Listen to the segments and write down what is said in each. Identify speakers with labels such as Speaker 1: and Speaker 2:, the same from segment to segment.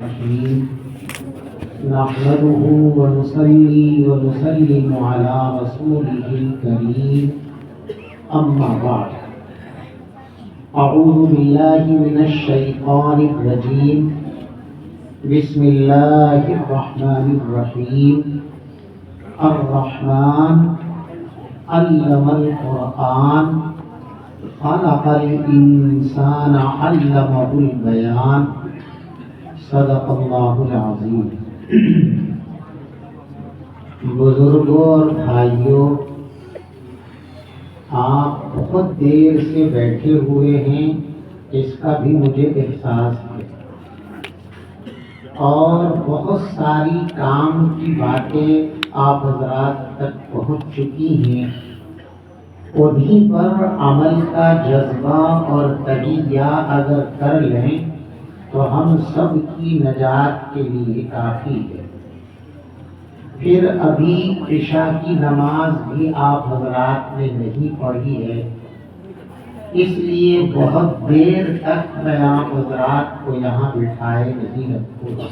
Speaker 1: الرحيم نحمده ونصلي ونسلم على رسوله الكريم أما بعد أعوذ بالله من الشيطان الرجيم بسم الله الرحمن الرحيم الرحمن علم القرآن خلق الإنسان علمه البيان صدق اللہ العظیم۔ بزرگوں اور بھائیوں، آپ بہت دیر سے بیٹھے ہوئے ہیں، اس کا بھی مجھے احساس ہے، اور بہت ساری کام کی باتیں آپ حضرات تک پہنچ چکی ہیں، انہیں پر عمل کا جذبہ اور تہیہ اگر کر لیں تو ہم سب کی نجات کے لیے کافی ہے۔ پھر ابھی عشاء کی نماز بھی آپ حضرات نے نہیں پڑھی ہے، اس لیے بہت دیر تک میں آپ حضرات کو یہاں بٹھائے نہیں رکھوں گا۔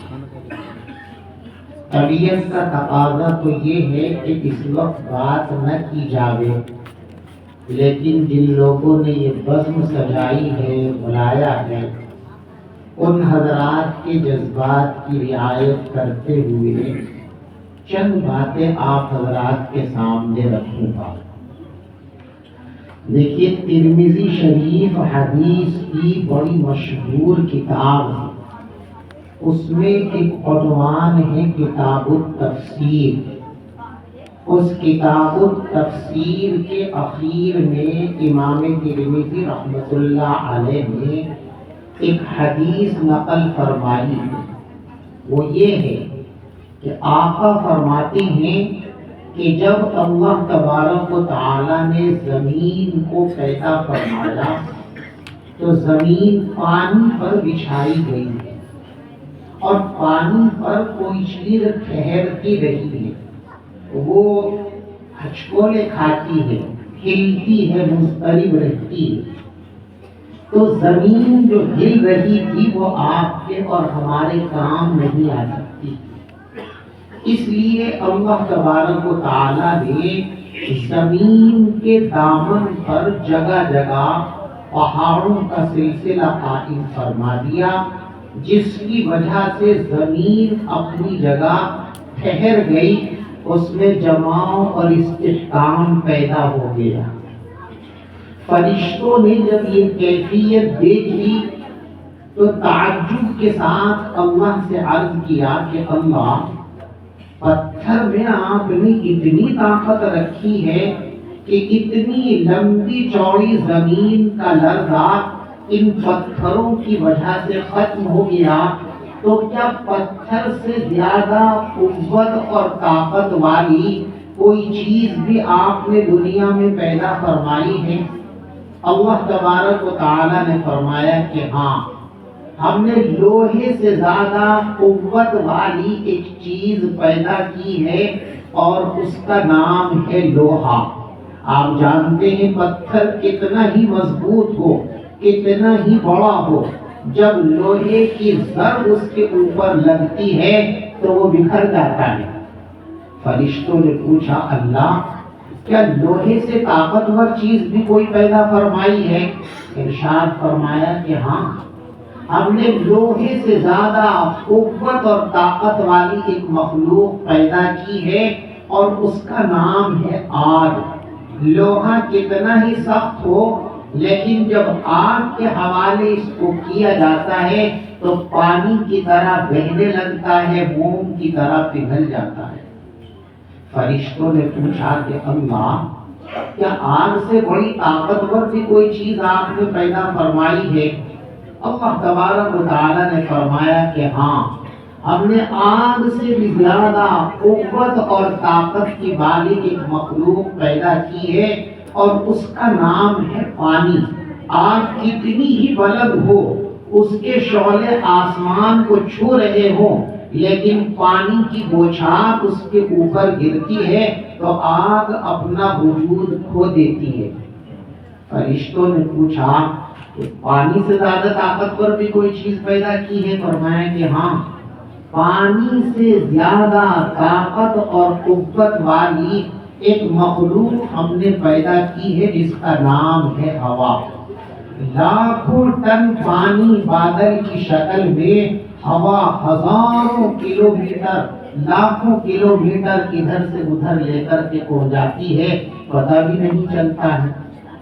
Speaker 1: طبیعت کا تقاضا تو یہ ہے کہ اس وقت بات نہ کی جاوے، لیکن جن لوگوں نے یہ بزم سجائی ہے، بلایا ہے، ان حضرات کے جذبات کی رعایت کرتے ہوئے چند باتیں آپ حضرات کے سامنے رکھوں گا۔ دیکھیے، ترمذی شریف حدیث کی بڑی مشہور کتاب ہے، اس میں ایک عنوان ہے کتاب التفسیر۔ اس کتاب التفسیر کے اخیر میں امام ترمذی رحمۃ اللہ علیہ نے ایک حدیث نقل فرمائی ہے، وہ یہ ہے کہ آقا فرماتے ہیں کہ جب اللہ تبارک و تعالی نے زمین کو پیدا فرمایا تو زمین پانی پر بچھائی گئی ہے، اور پانی پر کوئی چیز ٹھہرتی رہی ہے، وہ ہچکولے کھاتی ہے، ہلتی ہے، مضطرب رہتی ہے۔ تو زمین جو ہل رہی تھی وہ آپ کے اور ہمارے کام نہیں آ سکتی، اس لیے اللہ تبارک و تعالی نے زمین کے دامن پر جگہ جگہ پہاڑوں کا سلسلہ قائم فرما دیا، جس کی وجہ سے زمین اپنی جگہ ٹھہر گئی، اس میں جماؤ اور استحکام پیدا ہو گیا۔ فرشتوں نے جب یہ کیفیت دیکھی تو تعجب کے ساتھ اللہ سے عرض کیا کہ اللہ، پتھر میں آپ نے اتنی طاقت رکھی ہے کہ اتنی لمبی چوڑی زمین کا لرزہ ان پتھروں کی وجہ سے ختم ہو گیا، تو کیا پتھر سے زیادہ قوت اور طاقت والی کوئی چیز بھی آپ نے دنیا میں پیدا فرمائی ہے؟ اللہ تبارک و تعالی نے فرمایا کہ ہاں، ہم نے لوہے سے زیادہ قوت والی ایک چیز پیدا کی ہے، اور اس کا نام ہے لوہا۔ آپ جانتے ہیں پتھر کتنا ہی مضبوط ہو، کتنا ہی بڑا ہو، جب لوہے کی ضرب اس کے اوپر لگتی ہے تو وہ بکھر جاتا ہے۔ فرشتوں نے پوچھا اللہ، کیا لوہے سے طاقتور چیز بھی کوئی پیدا فرمائی ہے؟ ارشاد فرمایا کہ ہاں، ہم نے لوہے سے زیادہ قوت اور طاقت والی ایک مخلوق پیدا کی ہے، اور اس کا نام ہے آگ۔ لوہا کتنا ہی سخت ہو، لیکن جب آگ کے حوالے اس کو کیا جاتا ہے تو پانی کی طرح بہنے لگتا ہے، موم کی طرح پگھل جاتا ہے۔ فرشتوں نے پوچھا کہ اللہ، کیا آگ سے بڑی طاقتور بھی کوئی چیز آپ نے پیدا فرمائی ہے؟ اللہ تبارک و تعالی نے فرمایا کہ ہاں، ہم نے آگ سے بھی زیادہ قوت اور طاقت کی والی ایک مخلوق پیدا کی ہے، اور اس کا نام ہے پانی۔ آگ کتنی ہی بلند ہو، اس کے شعلے آسمان کو چھو رہے ہوں، لیکن پانی کی بوچھار اس کے اوپر گرتی ہے تو آگ اپنا وجود کھو دیتی ہے۔ فرشتوں نے پوچھا کہ پانی سے زیادہ طاقتور بھی کوئی چیز پیدا کی ہے؟ فرمایا کہ ہاں، پانی سے زیادہ طاقت اور قوت والی ایک مخلوق ہم نے پیدا کی ہے جس کا نام ہے ہوا۔ لاکھوں ٹن پانی بادل کی شکل میں، ہوا ہزاروں کلومیٹر، لاکھوں کلومیٹر ادھر سے ادھر لے کر کے پہنچ جاتی ہے، پتہ بھی نہیں چلتا ہے۔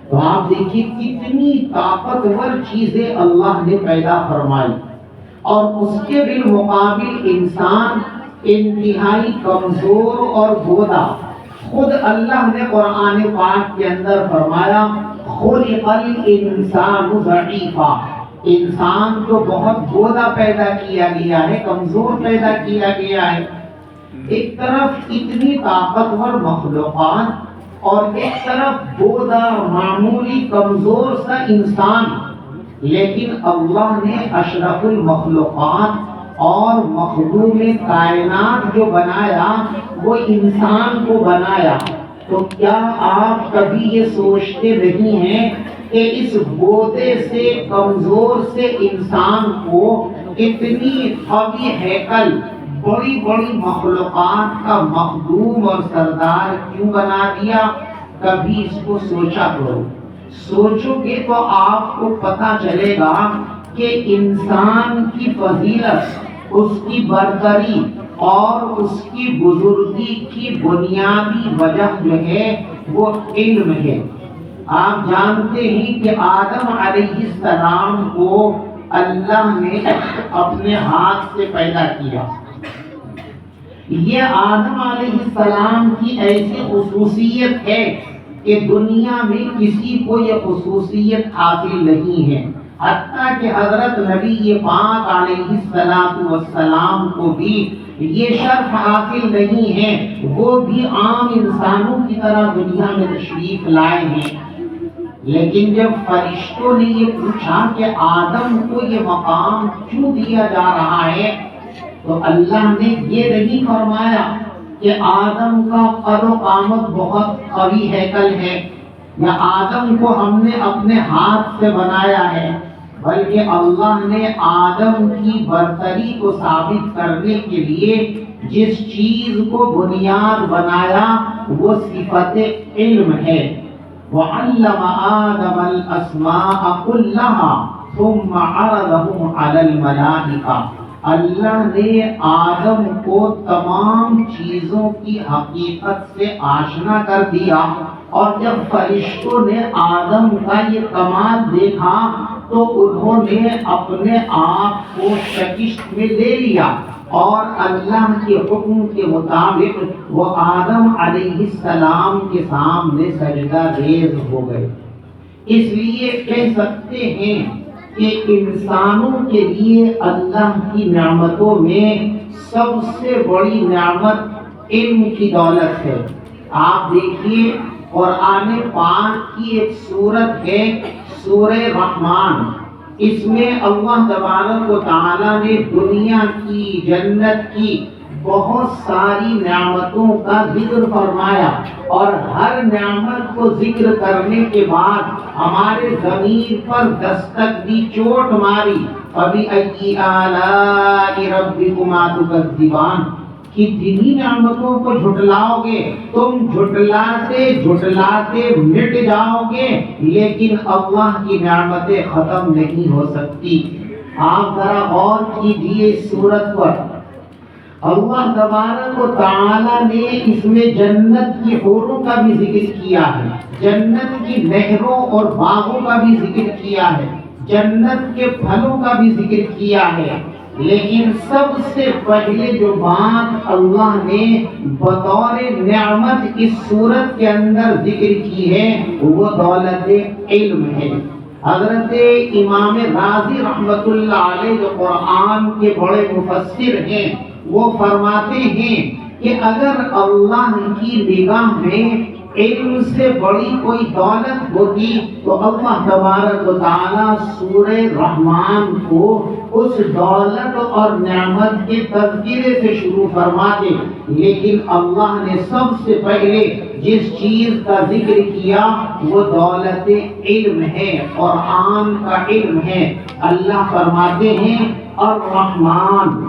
Speaker 1: تو آپ دیکھیے کتنی طاقتور چیزیں اللہ نے پیدا فرمائی، اور اس کے بالمقابل انسان انتہائی کمزور اور گودا۔ خود اللہ نے قرآن پاک کے اندر فرمایا خلق الانسان ضعیفا، انسان کو بہت گودا پیدا کیا گیا ہے، کمزور پیدا کیا گیا ہے۔ ایک طرف اتنی طاقتور مخلوقات اور ایک طرف گودا معمولی کمزور سا انسان، لیکن اللہ نے اشرف المخلوقات اور مخلوق کائنات جو بنایا وہ انسان کو بنایا۔ تو کیا آپ کبھی یہ سوچتے نہیں ہیں کہ اس گودے سے کمزور سے انسان کو اتنی قوی ہیکل، بڑی بڑی مخلوقات کا مخدوم اور سردار کیوں بنا دیا؟ کبھی اس کو سوچا کرو۔ سوچو گے تو آپ کو پتہ چلے گا کہ انسان کی فضیلت، اس کی برتری اور اس کی بزرگی کی بنیادی وجہ جو ہے وہ علم ہے۔ آپ جانتے ہیں کہ آدم علیہ السلام کو اللہ نے اپنے ہاتھ سے پیدا کیا۔ یہ آدم علیہ السلام کی ایسی خصوصیت ہے کہ دنیا میں کسی کو یہ خصوصیت حاصل نہیں ہے، حتیٰ کہ حضرت نبی پاک علیہ السلام کو بھی یہ شرف حاصل نہیں ہے، وہ بھی عام انسانوں کی طرح دنیا میں تشریف لائے ہیں۔ لیکن جب فرشتوں نے یہ پوچھا کہ آدم کو یہ مقام کیوں دیا جا رہا ہے، تو اللہ نے یہ نہیں فرمایا کہ آدم کا قد و قامت بہت قوی ہیکل ہے یا آدم کو ہم نے اپنے ہاتھ سے بنایا ہے، بلکہ اللہ نے آدم کی برتری کو ثابت کرنے کے لیے جس چیز کو بنیاد بنایا وہ صفت علم ہے۔ وَعَلَّمَ آدَمَ الْأَسْمَاءَ كُلَّهَا ثُمَّ عَرَضَهُمْ عَلَى الْمَلَائِكَةِ، اللہ نے آدم کو تمام چیزوں کی حقیقت سے آشنا کر دیا، اور جب فرشتوں نے آدم کا یہ کمال دیکھا تو انہوں نے اپنے آپ کو شکست میں لے لیا، اور اللہ کے حکم کے مطابق وہ آدم علیہ السلام کے سامنے سجدہ ریز ہو گئے۔ اس لیے کہہ سکتے ہیں کہ انسانوں کے لیے اللہ کی نعمتوں میں سب سے بڑی نعمت علم کی دولت ہے۔ آپ دیکھیے قرآن پاک کی ایک سورت ہے سورہ رحمان، اس میں اللہ تبارک و تعالیٰ نے دنیا کی، جنت کی بہت ساری نعمتوں کا ذکر فرمایا، اور ہر نعمت کو ذکر کرنے کے بعد ہمارے ضمیر پر دستک دی، چوٹ ماری، فَبِأَيِّ آلَاءِ رَبِّكُمَا تُكَذِّبَانِ، کتنی نعمتوں کو جھٹلاؤ گے، تم جھٹلاتے جھٹلاتے مٹ جاؤ گے، لیکن اللہ کی نعمتیں ختم نہیں ہو سکتی۔ آپ ذرا غور کیجیے اس سورت پر، اللہ تبارک و تعالیٰ نے اس میں جنت کی حوروں کا بھی ذکر کیا ہے، جنت کی نہروں اور باغوں کا بھی ذکر کیا ہے، جنت کے پھلوں کا بھی ذکر کیا ہے، لیکن سب سے پہلے جو بات اللہ نے بطور نعمت اس صورت کے اندر ذکر کی ہے وہ دولت علم ہے۔ حضرت امام رازی رحمت اللہ علیہ جو قرآن کے بڑے مفسر ہیں، وہ فرماتے ہیں کہ اگر اللہ کی نگاہ میں علم سے بڑی کوئی دولت ہوتی تو اللہ تبارک و تعالیٰ سورہ رحمان کو اس دولت اور نعمت کے تذکرے سے شروع فرماتے، لیکن اللہ نے سب سے پہلے جس چیز کا ذکر کیا وہ دولت علم ہے، قرآن کا علم ہے۔ اللہ فرماتے ہیں الرحمن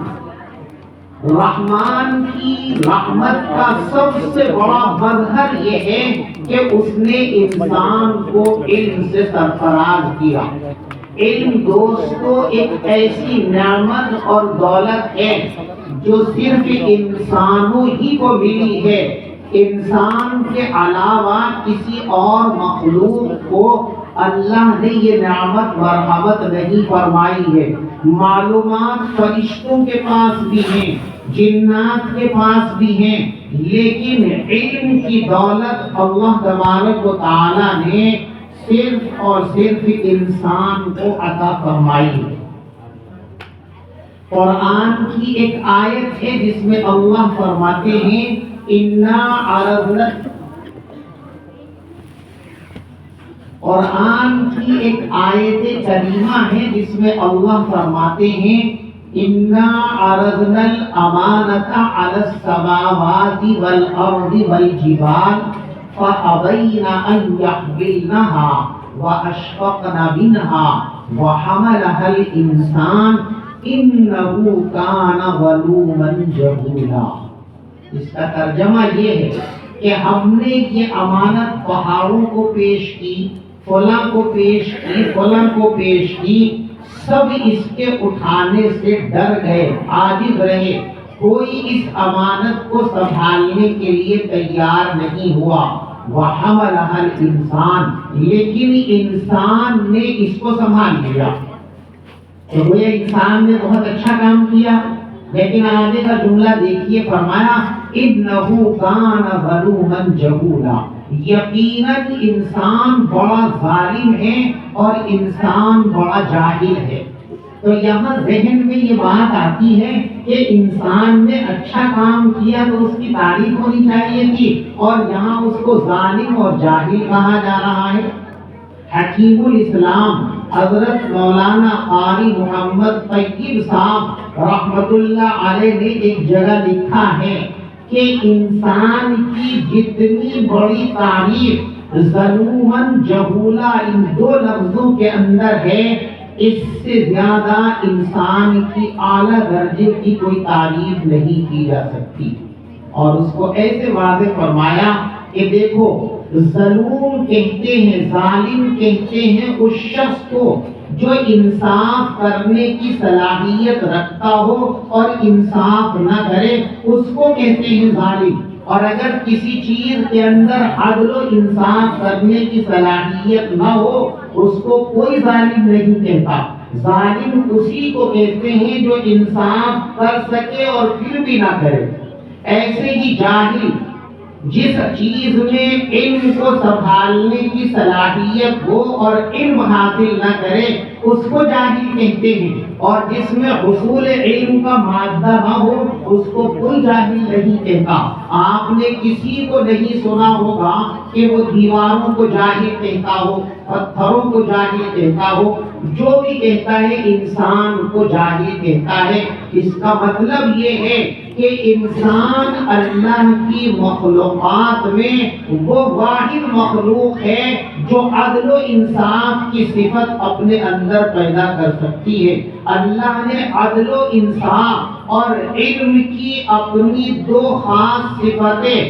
Speaker 1: رحمان کی رحمت کا سب سے بڑا مظہر یہ ہے کہ اس نے انسان کو علم سے سرفراز کیا۔ علم دوستو ایک ایسی نعمت اور دولت ہے جو صرف انسانوں ہی کو ملی ہے، انسان کے علاوہ کسی اور مخلوق کو اللہ نے یہ نعمت مرحمت نہیں فرمائی ہے۔ معلومات فرشتوں کے پاس بھی ہیں، جنات کے پاس بھی ہیں، لیکن علم کی دولت اللہ تبارک و تعالی نے صرف اور صرف انسان کو عطا فرمائی ہے۔ قرآن کی ایک آیت ہے جس میں اللہ فرماتے ہیں اِنَّا عَرَضْنَا، قرآن کی ایک آیت کریمہ ہے جس میں اللہ فرماتے ہیں اِنَّا عَرَضْنَا الْأَمَانَةَ عَلَى السَّمَاوَاتِ وَالْأَرْضِ وَالْجِبَالِ فَأَبَيْنَ أَن يَحْمِلْنَهَا وَأَشْفَقْنَ مِنْهَا وَحَمَلَهَا الْإِنسَانُ إِنَّهُ كَانَ ظَلُومًا جَهُولًا۔ اس کا ترجمہ یہ ہے کہ ہم نے یہ امانت پہاڑوں کو پیش کی، فلاں کو پیش کی، فلاں کو پیش کی، سب اس کے اٹھانے سے ڈر گئے، عاجز رہے، کوئی اس امانت کو سنبھالنے کے لیے تیار نہیں ہوا۔ وَحَمَلَهَا الْإِنسَانُ، لیکن انسان نے اس کو سنبھال لیا۔ تو وہ انسان نے بہت اچھا کام کیا، لیکن آگے کا جملہ دیکھیے، فرمایا اِنَّهُ كَانَ ظَلُومًا جَهُولًا، یقیناً انسان بڑا ظالم ہے اور انسان بڑا جاہل ہے۔ تو یہاں ذہن میں یہ بات آتی ہے کہ انسان نے اچھا کام کیا تو اس کی تعریف ہونی چاہیے تھی، اور یہاں اس کو ظالم اور جاہل کہا جا رہا ہے۔ حکیم الاسلام حضرت مولانا قاری محمد طیب صاحب رحمت اللہ علیہ نے ایک جگہ لکھا ہے کہ انسان کی جتنی بڑی تعریف ظلوماً جہولا ان دو لفظوں کے اندر ہے، اس سے زیادہ انسان کی اعلیٰ درجے کی کوئی تعریف نہیں کی جا سکتی۔ اور اس کو ایسے واضح فرمایا کہ دیکھو، ظلوم کہتے ہیں، ظالم کہتے ہیں اس شخص کو جو انصاف کرنے کی صلاحیت رکھتا ہو اور انصاف نہ کرے، اس کو کہتے ہیں ظالم۔ اور اگر کسی چیز کے اندر عدل و انصاف کرنے کی صلاحیت نہ ہو، اس کو کوئی ظالم نہیں کہتا۔ ظالم اسی کو کہتے ہیں جو انصاف کر سکے اور پھر بھی نہ کرے۔ ایسے ہی جاہل، جس چیز میں علم کو سنبھالنے کی صلاحیت ہو اور علم حاصل نہ کرے، اس کو جاہل کہتے ہیں، اور جس میں حصول علم کا مادہ نہ ہو، اس کو کوئی جاہل نہیں کہتا۔ آپ نے کسی کو نہیں سنا ہوگا کہ وہ دیواروں کو جاہل کہتا ہو، پتھروں کو جاہل کہتا ہو۔ جو بھی کہتا ہے انسان کو جاہل کہتا ہے۔ اس کا مطلب یہ ہے کہ انسان اللہ کی مخلوقات میں وہ واحد مخلوق ہے جو عدل و انصاف کی صفت اپنے اندر پیدا کر سکتی ہے۔ اللہ نے عدل و انصاف اور علم کی اپنی دو خاص صفتیں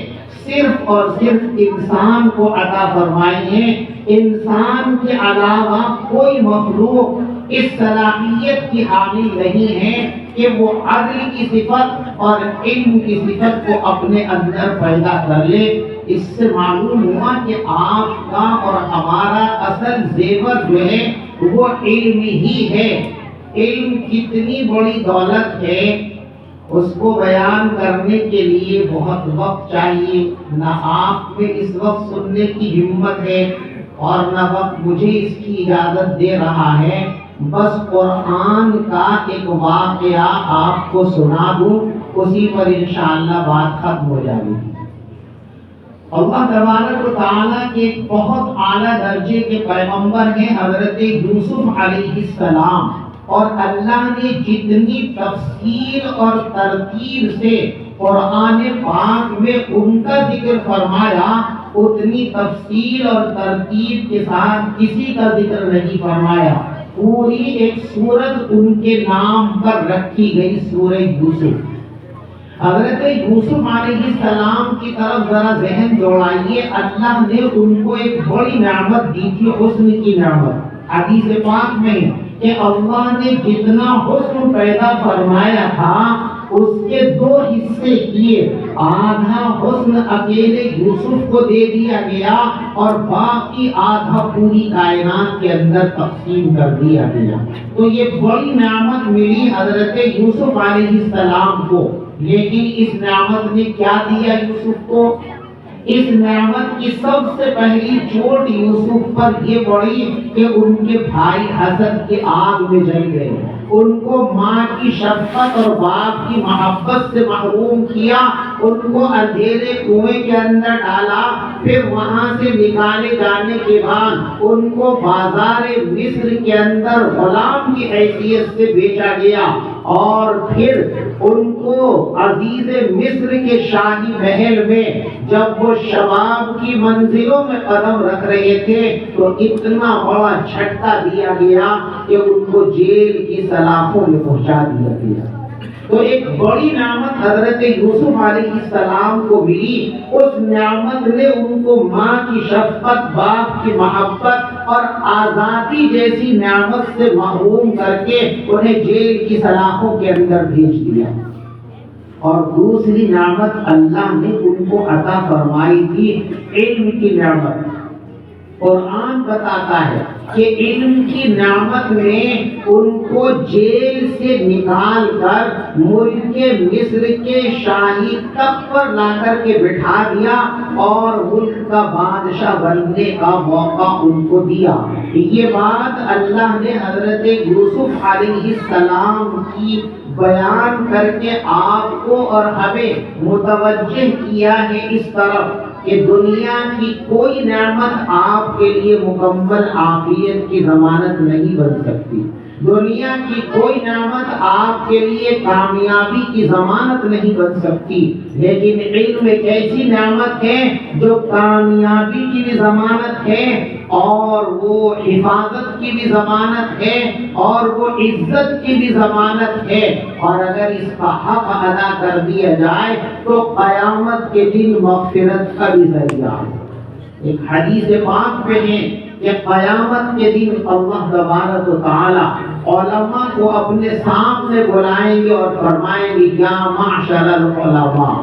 Speaker 1: صرف اور صرف انسان کو عطا فرمائی ہیں۔ انسان کے علاوہ کوئی مخلوق اس صلاحیت کی حامل نہیں ہے کہ وہ عدل کی صفت اور علم کی صفت کو اپنے اندر پیدا کر لے۔ اس سے معلوم ہوا کہ آپ کا اور ہمارا اصل زیور جو ہے وہ علم ہی ہے۔ علم کتنی بڑی دولت ہے، اس کو بیان کرنے کے لیے بہت وقت چاہیے۔ نہ آپ میں اس وقت سننے کی ہمت ہے اور نہ وقت مجھے اس کی اجازت دے رہا ہے۔ بس قرآن کا ایک واقعہ آپ کو سنا دوں، اسی پر انشاءاللہ بات ختم ہو جائے گی۔ اللہ تبارک و تعالیٰ کے ایک بہت اعلیٰ درجے کے پیغمبر ہیں حضرت یوسف علیہ السلام، اور اللہ نے جتنی تفصیل اور ترتیب سے قرآن پاک میں ان کا ذکر فرمایا، اتنی تفصیل اور ترتیب کے ساتھ کسی کا ذکر نہیں فرمایا۔ پوری ایک سورت ان کے نام پر رکھی گئی، سورہ یوسف۔ حضرت یوسف علیہ السلام کی طرف ذرا ذہن دوڑائیے. اللہ نے ان کو ایک بڑی نعمت دی تھی، حسن کی نعمت. حدیث پاک میں کہ اللہ نے جتنا حسن پیدا فرمایا تھا اس کے دو حصے کیے. آدھا حسن اکیلے یوسف کو دے دیا گیا اور باقی آدھا پوری کائنات کے اندر تقسیم کر دیا گیا. تو یہ بڑی نعمت ملی حضرت یوسف علیہ السلام کو. لیکن اس نعمت نے کیا دیا یوسف کو؟ اس نعمت کی سب سے پہلی چوٹ یوسف پر یہ پڑی کہ ان کے بھائی حسد کی آگ میں جل گئے. ان کو ماں کی شفقت اور باپ کی محبت سے محروم کیا، ان کو اندھیرے کنویں کے اندر ڈالا. پھر وہاں سے نکالے جانے کے بعد ان کو بازار مصر کے اندر غلام کی حیثیت سے بیچا گیا، اور پھر ان کو عزیز مصر کے شاہی محل میں جب وہ شباب کی منزلوں میں قدم رکھ رہے تھے تو اتنا بڑا جھٹکا دیا گیا کہ ان کو جیل کی سلاخوں میں پہنچا دیا گیا. تو ایک بڑی نعمت حضرت یوسف علیہ السلام کو ملی. اس نعمت نے ان کو ماں کی شفقت، باپ کی محبت اور آزادی جیسی نعمت سے محروم کر کے انہیں جیل کی سلاخوں کے اندر بھیج دیا. اور دوسری نعمت اللہ نے ان کو عطا فرمائی تھی، علم کی نعمت. قرآن بتاتا ہے کہ علم کی نعمت نے ان کو جیل سے نکال کر ملک مصر کے شاہی تخت پر لا کر کے بٹھا دیا اور ملک کا بادشاہ بننے کا موقع ان کو دیا. یہ بات اللہ نے حضرت یوسف علیہ السلام کی بیان کر کے آپ کو اور ہمیں متوجہ کیا ہے اس طرف کہ دنیا کی کوئی نعمت آپ کے لیے مکمل عافیت کی ضمانت نہیں بن سکتی. دنیا کی کوئی نعمت آپ کے لیے کامیابی کی ضمانت نہیں بن سکتی. لیکن علم ایک ایسی نعمت ہے جو کامیابی کی بھی ضمانت ہے اور وہ حفاظت کی بھی ضمانت ہے اور وہ عزت کی بھی ضمانت ہے. اور اگر اس کا حق ادا کر دیا جائے تو قیامت کے دن مغفرت کا بھی ذریعہ ہے. ایک حدیث پاک میں ہے کہ قیامت کے دن اللہ تبارک و تعالی علماء کو اپنے سامنے بلائیں گے اور فرمائیں گے یا معشر العلماء،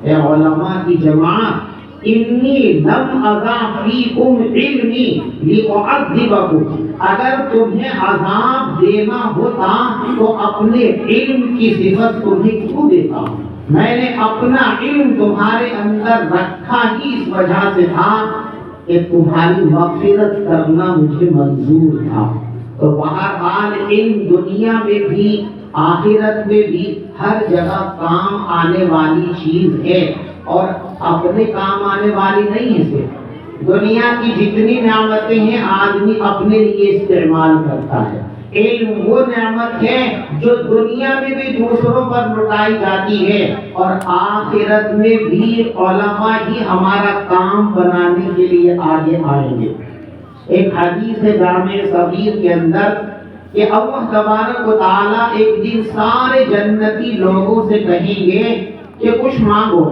Speaker 1: اے علماء کی جماعت، انی لم اضع فیکم علمی لأعذبکم، اگر تمہیں عذاب دینا ہوتا تو اپنے علم کی صفت تمہیں کیوں دیتا؟ میں نے اپنا علم تمہارے اندر رکھا ہی اس وجہ سے تھا کہ تمہاری مغفرت کرنا مجھے منظور تھا. تو بہرحال علم دنیا میں بھی آخرت میں بھی ہر جگہ کام آنے والی چیز ہے اور اپنے کام آنے والی نہیں ہے. صرف دنیا کی جتنی نعمتیں ہیں آدمی اپنے لیے استعمال کرتا ہے. علم وہ نعمت ہے جو دنیا میں بھی دوسروں پر لٹائی جاتی ہے اور آخرت میں بھی علماء ہی ہمارا کام بنانے کے لیے آگے آئیں گے. ایک حدیث ہے جامع صغیر کے اندر کہ اللہ تبارک و تعالی ایک دن سارے جنتی لوگوں سے کہیں گے کہ کچھ مانگو.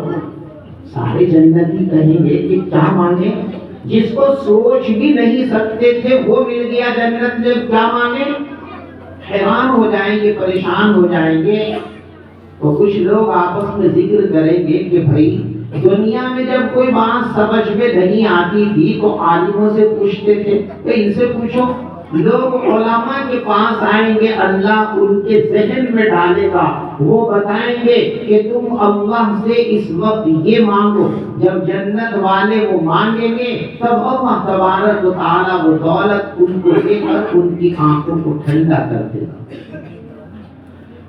Speaker 1: سارے جنتی کہیں گے کہ کیا مانگے؟ جس کو سوچ بھی نہیں سکتے تھے وہ مل گیا جنت میں، کیا مانگے؟ حیران ہو جائیں گے، پریشان ہو جائیں گے. تو کچھ لوگ آپس میں ذکر کریں گے کہ بھائی دنیا میں جب کوئی بات سمجھ میں نہیں آتی تھی تو عالموں سے پوچھتے تھے، تو ان سے پوچھو. لوگ علماء کے پاس آئیں گے، اللہ ان کے ذہن میں ڈالے گا، وہ بتائیں گے کہ تم اللہ سے اس وقت یہ مانگو. جب جنت والے وہ مانگیں گے تب اللہ تبارک و تعالیٰ وہ دولت ان کو دے کر ان کی آنکھوں کو ٹھنڈا کر دے گا.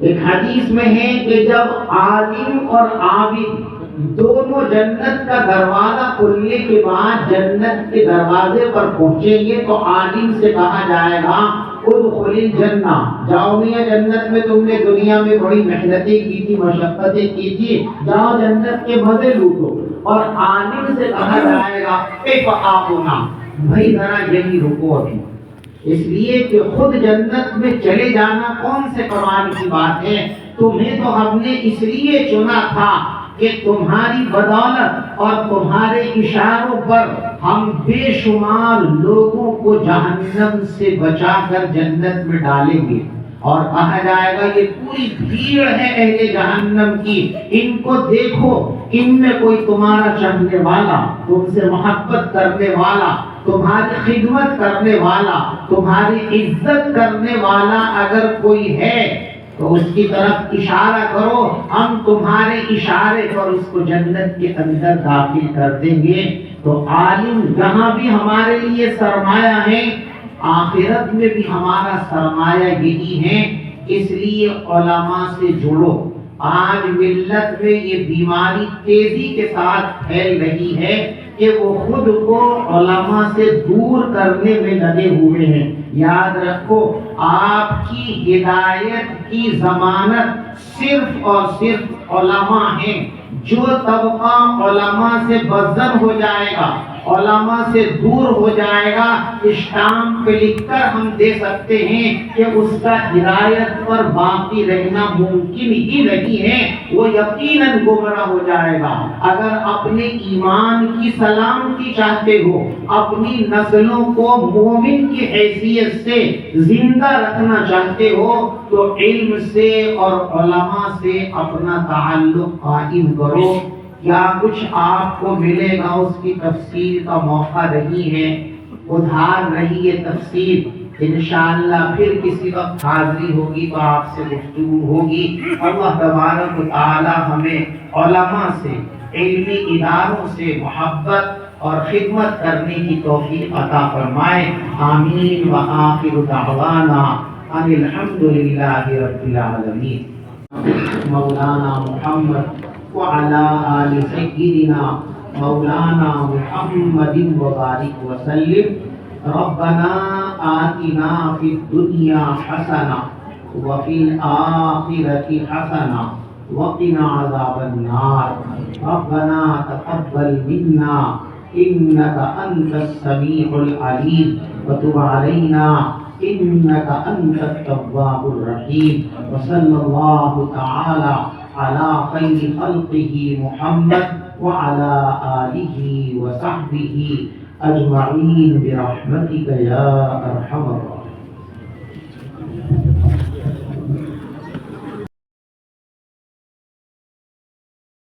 Speaker 1: ایک حدیث میں ہے کہ جب عالم اور عابد دونوں جنت کا دروازہ کھلنے کے بعد جنت کے دروازے پر پہنچیں گے تو عالم سے کہا جائے گا ادخل الجنہ، جاؤ میاں جنت میں، تم نے دنیا میں بڑی محنتیں کی تھی، مشقتیں کی تھی، جاؤ جنت کے مزے لوٹو. اور عالم سے کہا جائے گا اقعونا، بھائی ذرا یہی رکو ابھی. اس لیے کہ خود جنت میں چلے جانا کون سے کمال کی بات ہے تمہیں تو ہم نے اس لیے چنا تھا کہ تمہاری بدولت اور تمہارے اشاروں پر ہم بے شمار لوگوں کو جہنم سے بچا کر جنت میں ڈالیں گے، اور کہا جائے گا یہ پوری بھیڑ ہے اہل جہنم کی، ان کو دیکھو، ان میں کوئی تمہارا چاہنے والا، تم سے محبت کرنے والا، تمہاری خدمت کرنے والا، تمہاری عزت کرنے والا اگر کوئی ہے تو اس کی طرف اشارہ کرو، ہم تمہارے اشارے پر اس کو جنت کے اندر داخل کر دیں گے۔ تو عالم یہاں بھی ہمارے لیے سرمایہ ہے، آخرت میں بھی ہمارا سرمایہ یہی ہے، اس لیے علماء سے جڑو۔ آج ملت میں یہ بیماری تیزی کے ساتھ پھیل رہی ہے کہ وہ خود کو علماء سے دور کرنے میں لگے ہوئے ہیں۔ یاد رکھو، آپ کی ہدایت کی ضمانت صرف اور صرف علماء ہیں۔ جو طبقہ علماء سے بدزن ہو جائے گا، علماء سے دور ہو جائے گا، اسٹامپ پہ لکھ کر ہم دے سکتے ہیں کہ اس کا ہدایت پر باقی رہنا ممکن ہی نہیں ہے، وہ یقیناً گمراہ ہو جائے گا۔ اگر اپنے ایمان کی سلامتی چاہتے ہو، اپنی نسلوں کو مومن کی حیثیت سے زندہ رکھنا چاہتے ہو، تو علم سے اور علماء سے اپنا تعلق قائم کرو۔ کیا کچھ آپ کو ملے گا اس کی تفسیر کا موقع نہیں ہے، ادھار رہی ہے تفسیر، انشاءاللہ پھر کسی وقت حاضری ہوگی تو آپ سے گفتگو ہوگی۔ اللہ تبارک و تعالی ہمیں علماء سے، علمی اداروں سے محبت اور خدمت کرنے کی توفیق عطا فرمائے۔ آمین۔ وآخر دعوانا ان الحمدللہ رب العالمین۔ مولانا محمد وعلى آل سيدنا مولانا محمد وبارك وسلم۔ ربنا آتنا في الدنيا حسنة وفي الآخرة حسنة وقنا عذاب النار۔ ربنا تقبل منا إنك أنت السميع العليم وتب علينا إنك أنت التواب الرحيم۔ وصلى الله تعالى على خير خلقه محمد وعلى آله وصحبه أجمعين برحمتك يا أرحم الراحمين۔